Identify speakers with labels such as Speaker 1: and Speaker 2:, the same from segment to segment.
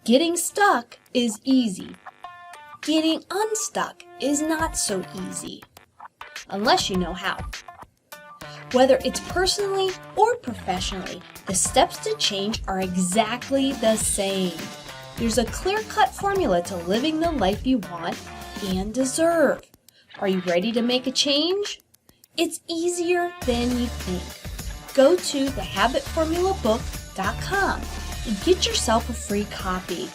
Speaker 1: Getting stuck is easy. Getting unstuck is not so easy, unless you know how. Whether it's personally or professionally, the steps to change are exactly the same. There's a clear-cut formula to living the life you want and deserve. Are you ready to make a change? It's easier than you think. Go to thehabitformulabook.com and get yourself a free copy.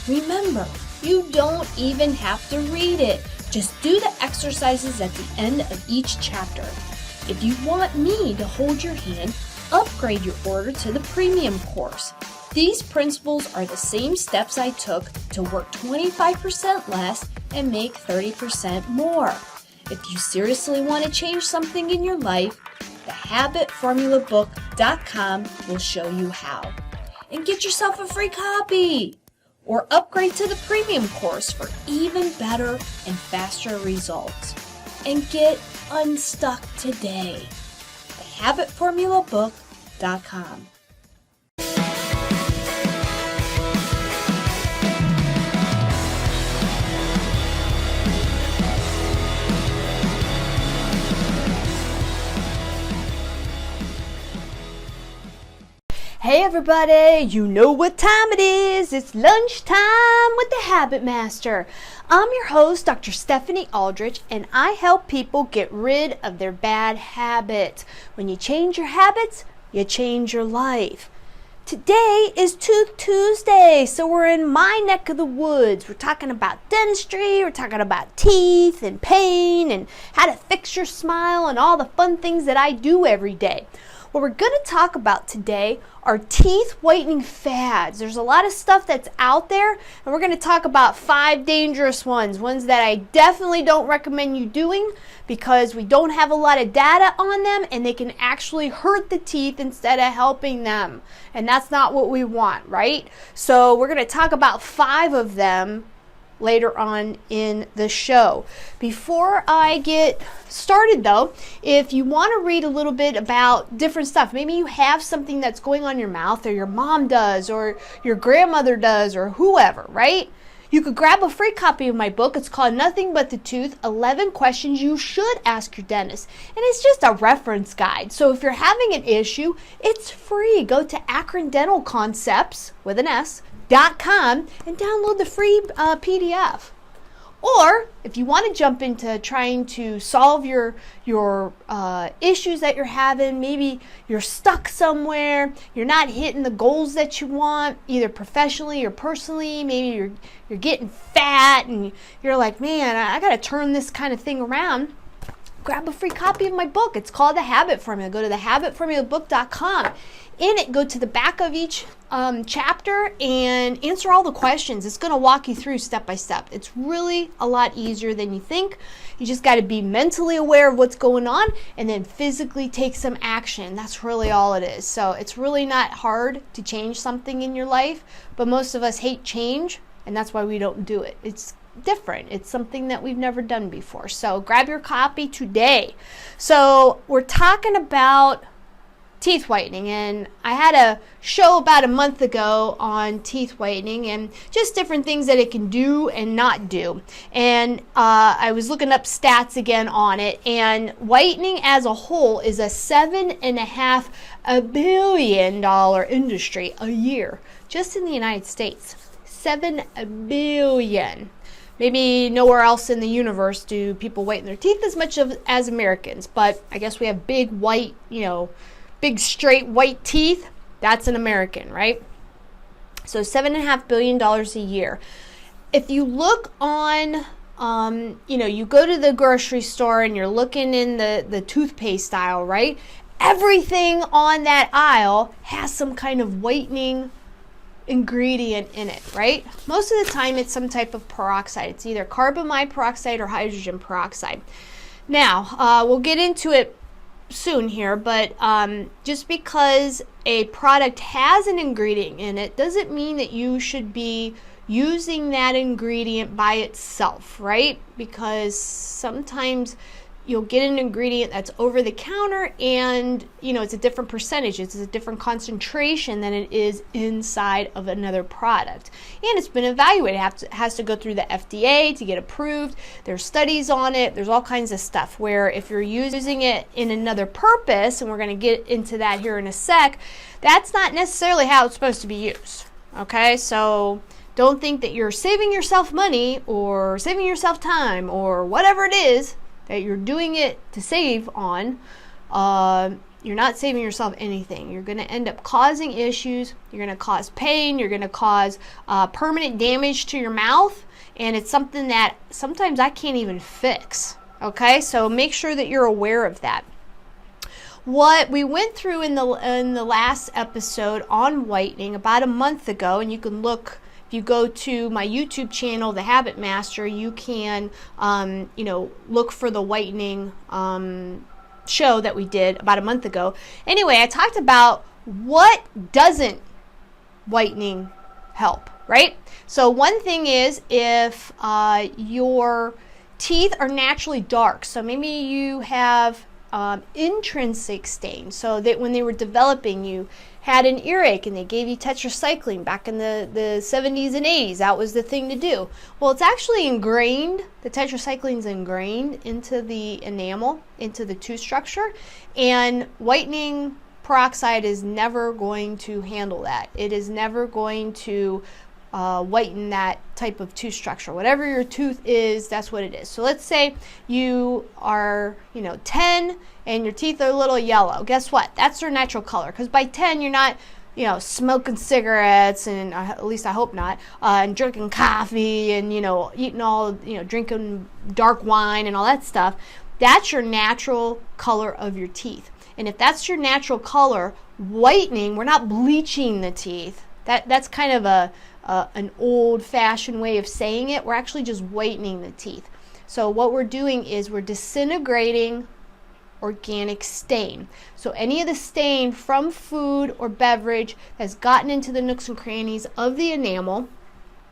Speaker 1: Remember, you don't even have to read it. Just do the exercises at the end of each chapter. If you want me to hold your hand, upgrade your order to the premium course. These principles are the same steps I took to work 25% less and make 30% more. If you seriously want to change something in your life, thehabitformulabook.com will show you how. And get yourself a free copy or upgrade to the premium course for even better and faster results. And get unstuck today. thehabitformulabook.com. Hey everybody, you know what time it is. It's lunchtime with the Habit Master. I'm your host, Dr. Stephanie Aldrich, and I help people get rid of their bad habits. When you change your habits, you change your life. Today is Tooth Tuesday, so we're in my neck of the woods. We're talking about dentistry, we're talking about teeth and pain and how to fix your smile and all the fun things that I do every day. What we're going to talk about today are teeth whitening fads. There's a lot of stuff that's out there, and we're going to talk about 5 dangerous ones that I definitely don't recommend you doing because we don't have a lot of data on them, and they can actually hurt the teeth instead of helping them. And that's not what we want, right? So we're going to talk about 5 of them later on in the show. Before I get started though, if you want to read a little bit about different stuff, maybe you have something that's going on in your mouth, or your mom does, or your grandmother does, or whoever, right? You could grab a free copy of my book. It's called Nothing But the Tooth, 11 Questions You Should Ask Your Dentist. And it's just a reference guide. So if you're having an issue, it's free. Go to Akron Dental Concepts, with an S.com and download the free PDF. Or if you want to jump into trying to solve your issues that you're having, maybe you're stuck somewhere, you're not hitting the goals that you want, either professionally or personally, maybe you're getting fat and you're like, man, I got to turn this kind of thing around. Grab a free copy of my book. It's called The Habit Formula. Go to thehabitformulabook.com. In it, go to the back of each chapter and answer all the questions. It's going to walk you through step by step. It's really a lot easier than you think. You just got to be mentally aware of what's going on and then physically take some action. That's really all it is. So it's really not hard to change something in your life, but most of us hate change, and that's why we don't do it. It's different. It's something that we've never done before. So grab your copy today. So we're talking about teeth whitening, and I had a show about a month ago on teeth whitening and just different things that it can do and not do. And I was looking up stats again on it, and whitening as a whole is a $7.5 billion industry a year just in the United States. 7 billion. Maybe nowhere else in the universe do people whiten their teeth as much as Americans, but I guess we have big white, big straight white teeth. That's an American, right? So $7.5 billion a year. If you look on, you go to the grocery store and you're looking in the toothpaste aisle, right? Everything on that aisle has some kind of whitening ingredient in it, right? Most of the time it's some type of peroxide. It's either carbamide peroxide or hydrogen peroxide. Now, we'll get into it soon here, but just because a product has an ingredient in it doesn't mean that you should be using that ingredient by itself, right? Because sometimes you'll get an ingredient that's over the counter, and it's a different percentage, it's a different concentration than it is inside of another product, and it's been evaluated. It has to go through the FDA to get approved. There's studies on it. There's all kinds of stuff where if you're using it in another purpose, and we're going to get into that here in a sec, that's not necessarily how it's supposed to be used. Okay, so don't think that you're saving yourself money or saving yourself time or whatever it is that you're doing it to save on. You're not saving yourself anything. You're going to end up causing issues. You're going to cause pain. You're going to cause permanent damage to your mouth. And it's something that sometimes I can't even fix. Okay, so make sure that you're aware of that. What we went through in the last episode on whitening about a month ago, and you can look, if you go to my YouTube channel, The Habit Master, you can, look for the whitening show that we did about a month ago. Anyway, I talked about what doesn't whitening help, right? So one thing is if your teeth are naturally dark, so maybe you have intrinsic stain, so that when they were developing, you had an earache and they gave you tetracycline back in the 70s and 80s. That was the thing to do. Well, it's actually ingrained, the tetracycline's ingrained into the enamel, into the tooth structure, and whitening peroxide is never going to handle that. It is never going to whiten that type of tooth structure. Whatever your tooth is, that's what it is. So let's say you are 10 and your teeth are a little yellow. Guess what? That's their natural color, because by 10 you're not smoking cigarettes, and at least I hope not, and drinking coffee and eating all, drinking dark wine and all that stuff. That's your natural color of your teeth. And if that's your natural color, whitening, we're not bleaching the teeth. That's kind of an old-fashioned way of saying it. We're actually just whitening the teeth. So what we're doing is we're disintegrating organic stain. So any of the stain from food or beverage has gotten into the nooks and crannies of the enamel,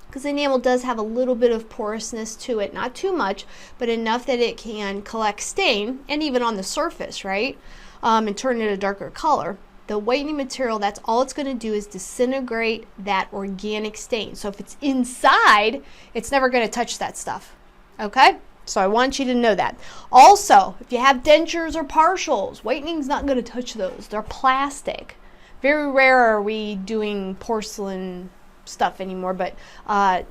Speaker 1: because the enamel does have a little bit of porousness to it, not too much, but enough that it can collect stain, and even on the surface, right, and turn it a darker color. The whitening material, that's all it's going to do is disintegrate that organic stain. So if it's inside, it's never going to touch that stuff. Okay? So I want you to know that. Also, if you have dentures or partials, whitening's not going to touch those. They're plastic. Very rare are we doing porcelain stuff anymore, but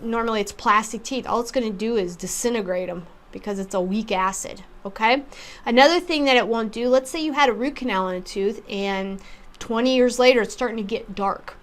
Speaker 1: normally it's plastic teeth. All it's going to do is disintegrate them, because it's a weak acid. Okay? Another thing that it won't do, let's say you had a root canal in a tooth and 20 years later it's starting to get dark.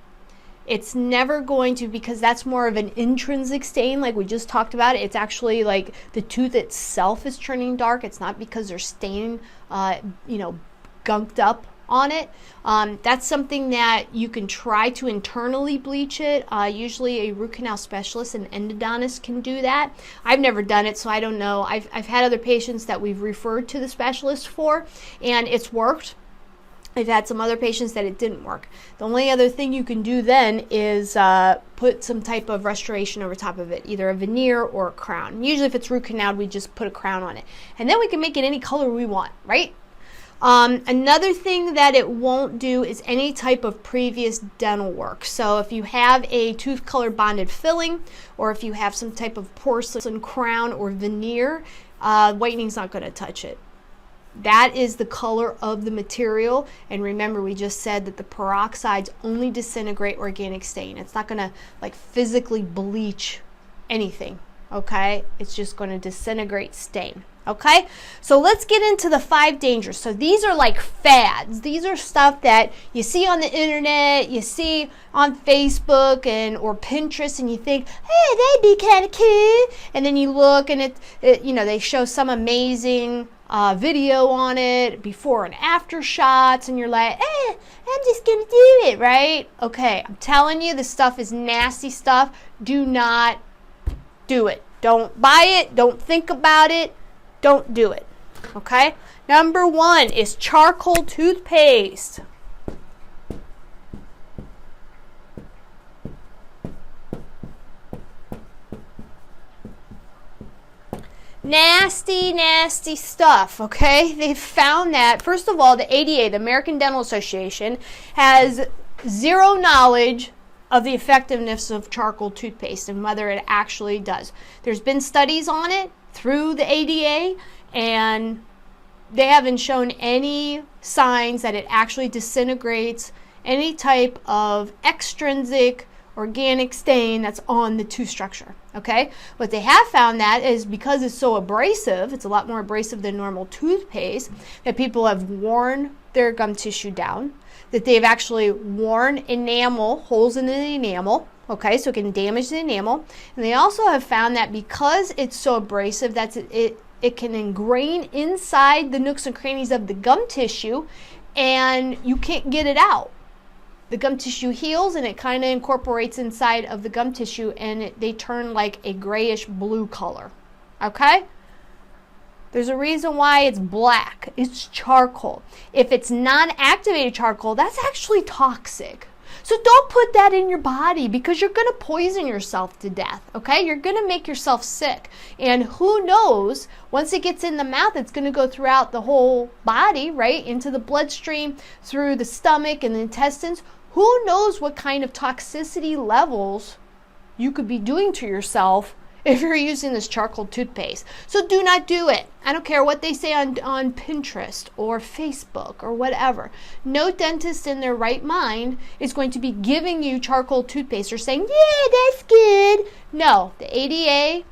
Speaker 1: It's never going to, because that's more of an intrinsic stain like we just talked about. It's actually like the tooth itself is turning dark. It's not because there's stain gunked up on it. That's something that you can try to internally bleach it. Usually a root canal specialist, an endodontist, can do that. I've never done it, so I don't know. I've had other patients that we've referred to the specialist for, and it's worked. I've had some other patients that it didn't work. The only other thing you can do then is put some type of restoration over top of it, either a veneer or a crown. Usually if it's root canal, we just put a crown on it. And then we can make it any color we want, right? Another thing that it won't do is any type of previous dental work. So if you have a tooth color bonded filling, or if you have some type of porcelain crown or veneer, whitening's not going to touch it. That is the color of the material. And remember, we just said that the peroxides only disintegrate organic stain. It's not going to like physically bleach anything. Okay? It's just going to disintegrate stain. Okay, so let's get into the 5 dangers. So these are like fads. These are stuff that you see on the internet, you see on Facebook or Pinterest, and you think, hey, that'd be kind of cool. And then you look, and they show some amazing video on it, before and after shots, and you're like, I'm just gonna do it, right? Okay, I'm telling you, this stuff is nasty stuff. Do not do it. Don't buy it. Don't think about it. Don't do it, okay? Number 1 is charcoal toothpaste. Nasty, nasty stuff, okay? They've found that, first of all, the ADA, the American Dental Association, has zero knowledge of the effectiveness of charcoal toothpaste and whether it actually does. There's been studies on it through the ADA, and they haven't shown any signs that it actually disintegrates any type of extrinsic organic stain that's on the tooth structure, okay? What they have found that is because it's so abrasive, it's a lot more abrasive than normal toothpaste, that people have worn their gum tissue down, that they've actually worn enamel, holes in the enamel, okay, so it can damage the enamel. And they also have found that because it's so abrasive, that it can ingrain inside the nooks and crannies of the gum tissue, and you can't get it out. The gum tissue heals and it kind of incorporates inside of the gum tissue, and they turn like a grayish blue color, okay? There's a reason why it's black. It's charcoal. If it's non-activated charcoal, that's actually toxic. So don't put that in your body because you're going to poison yourself to death, okay? You're going to make yourself sick. And who knows, once it gets in the mouth, it's going to go throughout the whole body, right? Into the bloodstream, through the stomach and the intestines. Who knows what kind of toxicity levels you could be doing to yourself if you're using this charcoal toothpaste. So do not do it. I don't care what they say on Pinterest or Facebook or whatever. No dentist in their right mind is going to be giving you charcoal toothpaste or saying, yeah, that's good. No, the ADA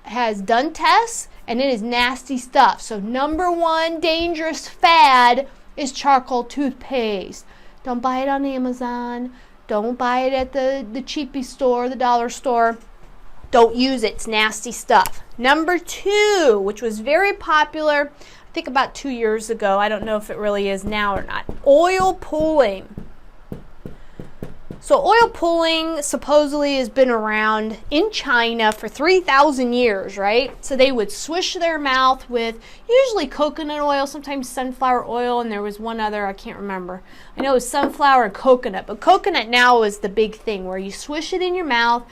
Speaker 1: has done tests and it is nasty stuff. So number one dangerous fad is charcoal toothpaste. Don't buy it on Amazon. Don't buy it at the cheapy store, the dollar store. Don't use it. It's nasty stuff. Number two, which was very popular, I think about 2 years ago. I don't know if it really is now or not. Oil pulling. So oil pulling supposedly has been around in China for 3,000 years, right? So they would swish their mouth with usually coconut oil, sometimes sunflower oil, and there was one other, I can't remember. I know it was sunflower and coconut, but coconut now is the big thing where you swish it in your mouth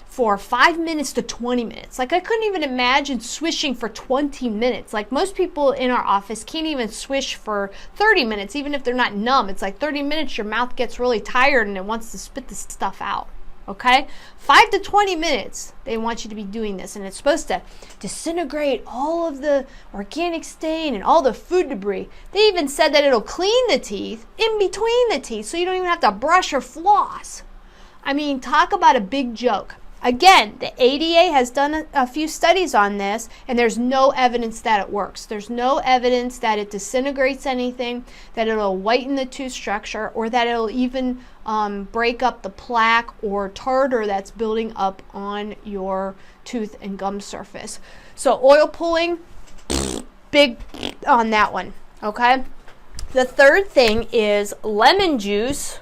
Speaker 1: for 5 minutes to 20 minutes. Like I couldn't even imagine swishing for 20 minutes. Like most people in our office can't even swish for 30 minutes, even if they're not numb. It's like 30 minutes, your mouth gets really tired and it wants to spit this stuff out. Okay? 5 to 20 minutes, they want you to be doing this. And it's supposed to disintegrate all of the organic stain and all the food debris. They even said that it'll clean the teeth in between the teeth so you don't even have to brush or floss. I mean, talk about a big joke. Again, the ADA has done a few studies on this, and there's no evidence that it works. There's no evidence that it disintegrates anything, that it'll whiten the tooth structure, or that it'll even break up the plaque or tartar that's building up on your tooth and gum surface. So oil pulling, big on that one, okay? The third thing is lemon juice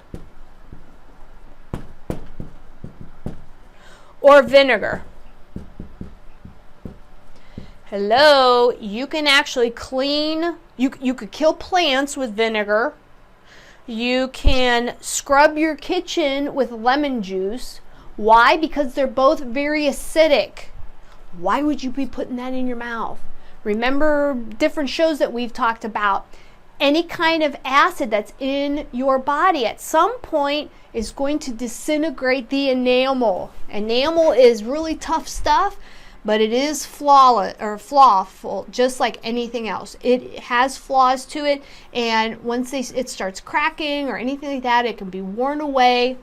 Speaker 1: or vinegar. Hello, you can actually clean, you could kill plants with vinegar. You can scrub your kitchen with lemon juice. Why? Because they're both very acidic. Why would you be putting that in your mouth? Remember different shows that we've talked about. Any kind of acid that's in your body at some point is going to disintegrate the enamel. Enamel is really tough stuff, but it is flawful, just like anything else. It has flaws to it, and once it starts cracking or anything like that, it can be worn away.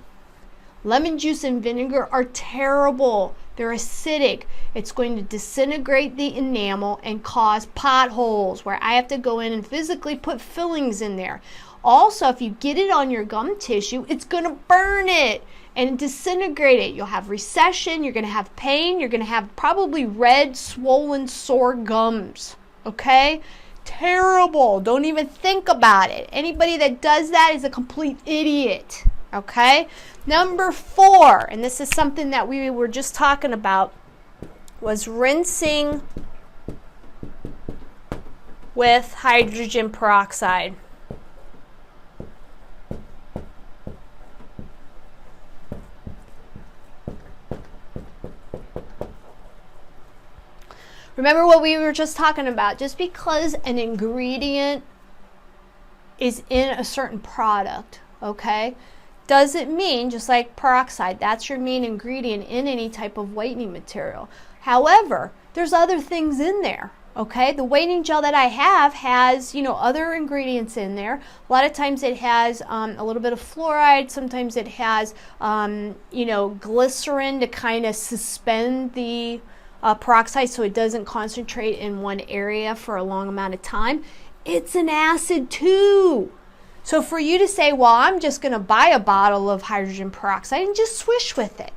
Speaker 1: Lemon juice and vinegar are terrible. They're acidic. It's going to disintegrate the enamel and cause potholes where I have to go in and physically put fillings in there. Also, if you get it on your gum tissue, it's going to burn it and disintegrate it. You'll have recession. You're going to have pain. You're going to have probably red, swollen, sore gums. Okay? Terrible. Don't even think about it. Anybody that does that is a complete idiot. Okay? Number 4, and this is something that we were just talking about, was rinsing with hydrogen peroxide. Remember what we were just talking about. Just because an ingredient is in a certain product, okay, doesn't mean, just like peroxide, that's your main ingredient in any type of whitening material. However, there's other things in there. Okay, the whitening gel that I have has, other ingredients in there. A lot of times it has a little bit of fluoride. Sometimes it has, glycerin to kind of suspend the peroxide so it doesn't concentrate in one area for a long amount of time. It's an acid too. So for you to say, well, I'm just going to buy a bottle of hydrogen peroxide and just swish with it,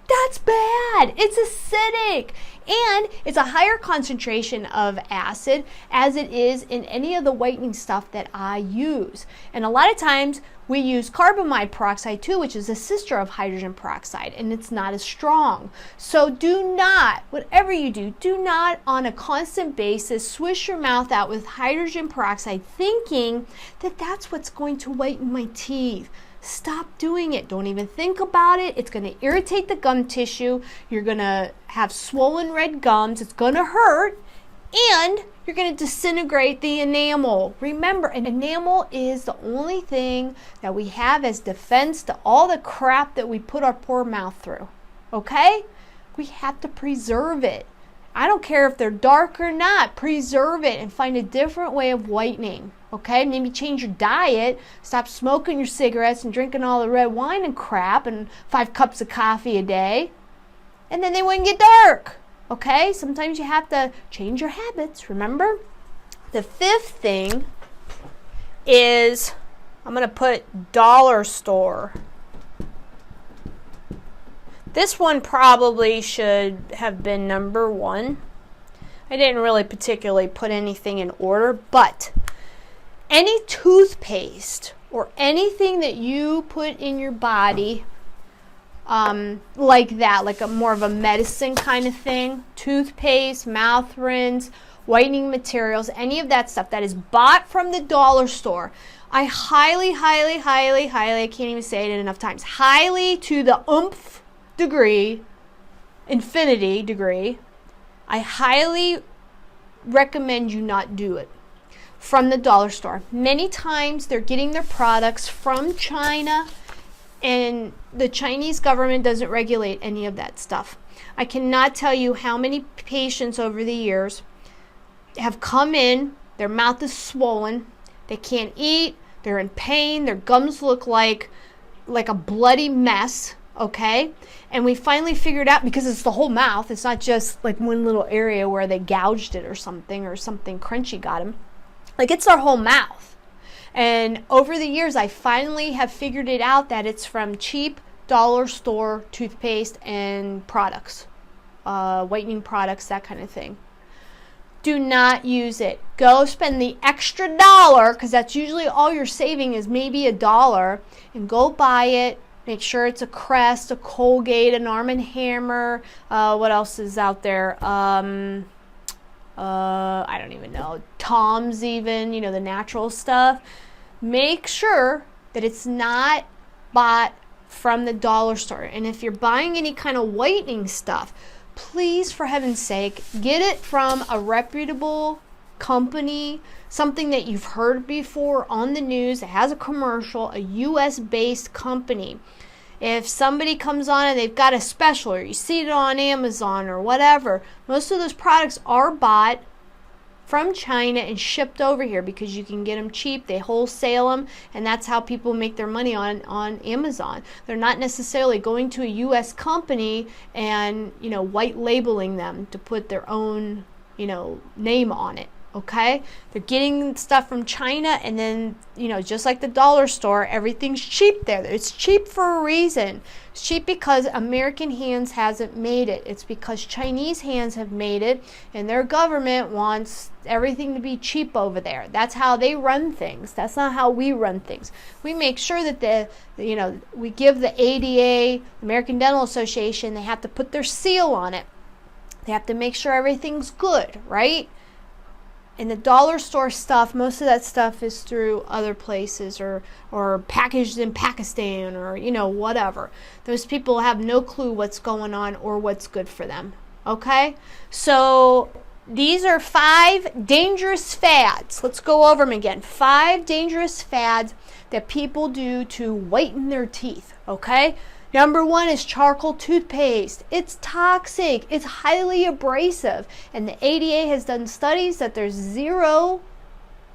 Speaker 1: that's bad. It's acidic. And it's a higher concentration of acid as it is in any of the whitening stuff that I use. And a lot of times we use carbamide peroxide too, which is a sister of hydrogen peroxide, and it's not as strong. So do not, whatever you do not on a constant basis swish your mouth out with hydrogen peroxide thinking that that's what's going to whiten my teeth. Stop doing it. Don't even think about it. It's going to irritate the gum tissue. You're going to have swollen red gums. It's going to hurt. And you're going to disintegrate the enamel. Remember, an enamel is the only thing that we have as defense to all the crap that we put our poor mouth through. Okay? We have to preserve it. I don't care if they're dark or not. Preserve it and find a different way of whitening. Okay, maybe change your diet, stop smoking your cigarettes and drinking all the red wine and crap and 5 cups of coffee a day, and then they wouldn't get dark. Okay, sometimes you have to change your habits, remember? The 5th thing is, I'm going to put dollar store. This one probably should have been number 1. I didn't really particularly put anything in order, but any toothpaste or anything that you put in your body like that, like more of a medicine kind of thing, toothpaste, mouth rinse, whitening materials, any of that stuff that is bought from the dollar store, I highly, I can't even say it enough times, highly to the degree, infinity degree, I highly recommend you not do it from the dollar store. Many times they're getting their products from China, and the Chinese government doesn't regulate any of that stuff. I cannot tell you how many patients over the years have come in, their mouth is swollen, they can't eat, they're in pain, their gums look like a bloody mess, okay? And we finally figured out, because it's the whole mouth, it's not just like one little area where they gouged it or something crunchy got them. Like, it's our whole mouth. And over the years, I finally have figured it out that it's from cheap dollar store toothpaste and products, whitening products, that kind of thing. Do not use it. Go spend the extra $1, because that's usually all you're saving is maybe $1, and go buy it. Make sure it's a Crest, a Colgate, an Arm & Hammer. What else is out there? I don't even know, Tom's even, the natural stuff. Make sure that it's not bought from the dollar store. And if you're buying any kind of whitening stuff, please, for heaven's sake, get it from a reputable company, something that you've heard before on the news that has a commercial, a US-based company. If somebody comes on and they've got a special, or you see it on Amazon or whatever, most of those products are bought from China and shipped over here because you can get them cheap. They wholesale them, and that's how people make their money on Amazon. They're not necessarily going to a U.S. company and, white labeling them to put their own, name on it. Okay, they're getting stuff from China, and then, just like the dollar store, everything's cheap there. It's cheap for a reason. It's cheap because American hands hasn't made it. It's because Chinese hands have made it, and their government wants everything to be cheap over there. That's how they run things. That's not how we run things. We make sure that we give the ADA, American Dental Association, they have to put their seal on it. They have to make sure everything's good, right? And the dollar store stuff, most of that stuff is through other places or packaged in Pakistan or, whatever. Those people have no clue what's going on or what's good for them. Okay? So these are 5 dangerous fads. Let's go over them again. 5 dangerous fads that people do to whiten their teeth. Okay? Number 1 is charcoal toothpaste. It's toxic. It's highly abrasive. And the ADA has done studies that there's 0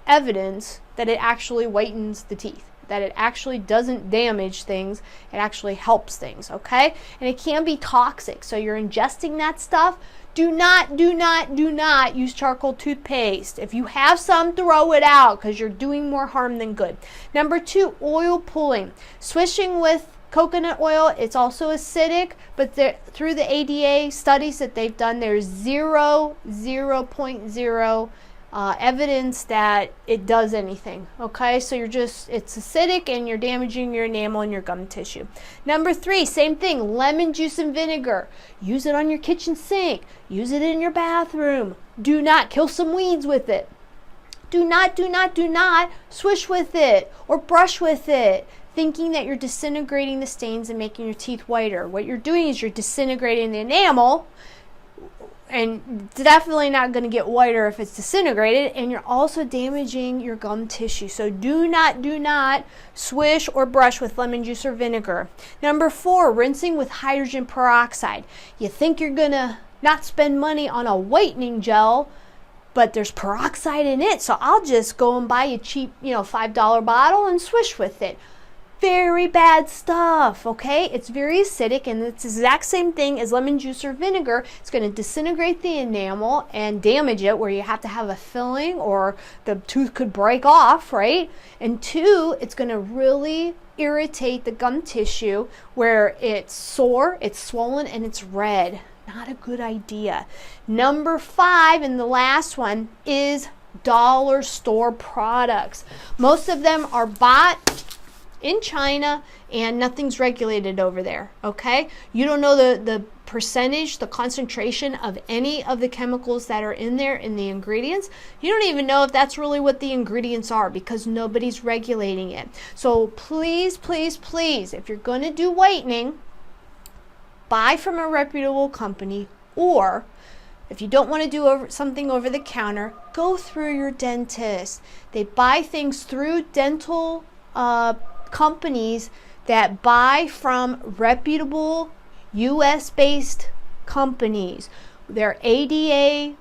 Speaker 1: evidence that it actually whitens the teeth, that it actually doesn't damage things. It actually helps things, okay? And it can be toxic. So you're ingesting that stuff. Do not use charcoal toothpaste. If you have some, throw it out because you're doing more harm than good. Number 2, oil pulling. Swishing with coconut oil, it's also acidic, but through the ADA studies that they've done, there's 0.0 evidence that it does anything. Okay, so it's acidic and you're damaging your enamel and your gum tissue. Number 3, same thing, lemon juice and vinegar. Use it on your kitchen sink. Use it in your bathroom. Do not kill some weeds with it. Do not swish with it or brush with it, thinking that you're disintegrating the stains and making your teeth whiter. What you're doing is you're disintegrating the enamel, and definitely not going to get whiter if it's disintegrated, and you're also damaging your gum tissue. So do not swish or brush with lemon juice or vinegar. Number 4, rinsing with hydrogen peroxide. You think you're going to not spend money on a whitening gel, but there's peroxide in it, so I'll just go and buy a cheap, $5 bottle and swish with it. Very bad stuff, okay? It's very acidic, and it's the exact same thing as lemon juice or vinegar. It's going to disintegrate the enamel and damage it, where you have to have a filling or the tooth could break off, right? And 2, it's going to really irritate the gum tissue where it's sore, it's swollen, and it's red. Not a good idea. Number 5, and the last one, is dollar store products. Most of them are bought in China and nothing's regulated over there, okay? You don't know the percentage, the concentration of any of the chemicals that are in there in the ingredients. You don't even know if that's really what the ingredients are because nobody's regulating it. So please, if you're going to do whitening, buy from a reputable company, or if you don't want to do something over the counter, go through your dentist. They buy things through dental companies that buy from reputable US-based companies. They're ADA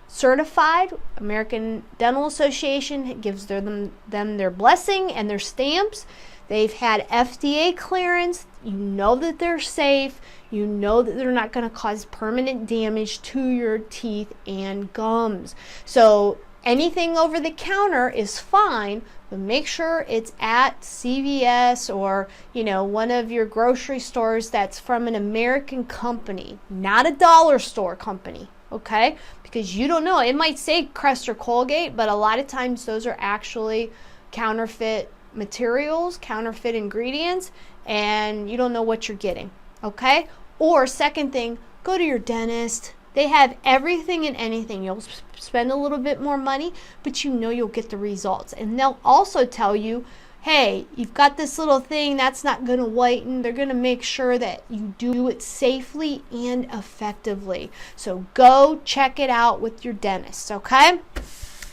Speaker 1: certified. American Dental Association gives them their blessing and their stamps. They've had FDA clearance. You know that they're safe. You know that they're not going to cause permanent damage to your teeth and gums. So anything over the counter is fine, but make sure it's at CVS or, one of your grocery stores that's from an American company, not a dollar store company, okay? Because you don't know. It might say Crest or Colgate, but a lot of times those are actually counterfeit materials, counterfeit ingredients, and you don't know what you're getting, okay? Or second thing, go to your dentist. They have everything and anything. You'll spend a little bit more money, but you'll get the results. And they'll also tell you, hey, you've got this little thing that's not going to whiten. They're going to make sure that you do it safely and effectively. So go check it out with your dentist, okay?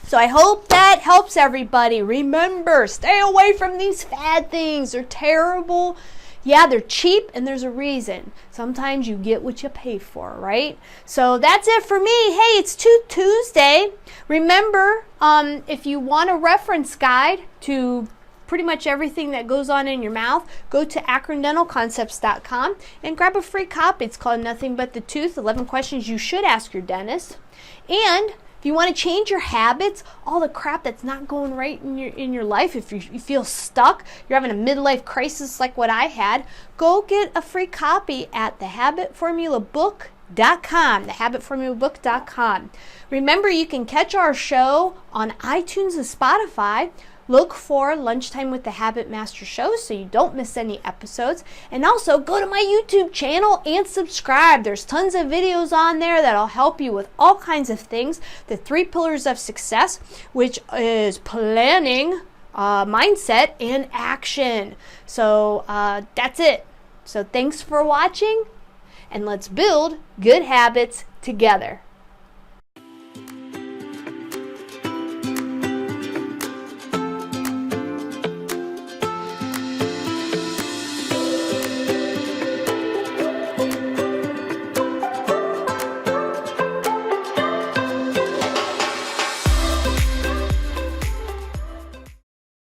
Speaker 1: So I hope that helps everybody. Remember, stay away from these fad things. They're terrible. Yeah, they're cheap, and there's a reason. Sometimes you get what you pay for, right? So that's it for me. Hey, it's Tooth Tuesday. Remember, if you want a reference guide to pretty much everything that goes on in your mouth, go to akrondentalconcepts.com and grab a free copy. It's called Nothing But the Tooth, 11 Questions You Should Ask Your Dentist. And if you want to change your habits, all the crap that's not going right in your life, if you feel stuck, you're having a midlife crisis like what I had, go get a free copy at thehabitformulabook.com, thehabitformulabook.com. Remember, you can catch our show on iTunes and Spotify. Look for Lunchtime with the Habit Master Show so you don't miss any episodes. And also go to my YouTube channel and subscribe. There's tons of videos on there that'll help you with all kinds of things. The 3 pillars of success, which is planning, mindset, and action. So that's it. So thanks for watching. and let's build good habits together.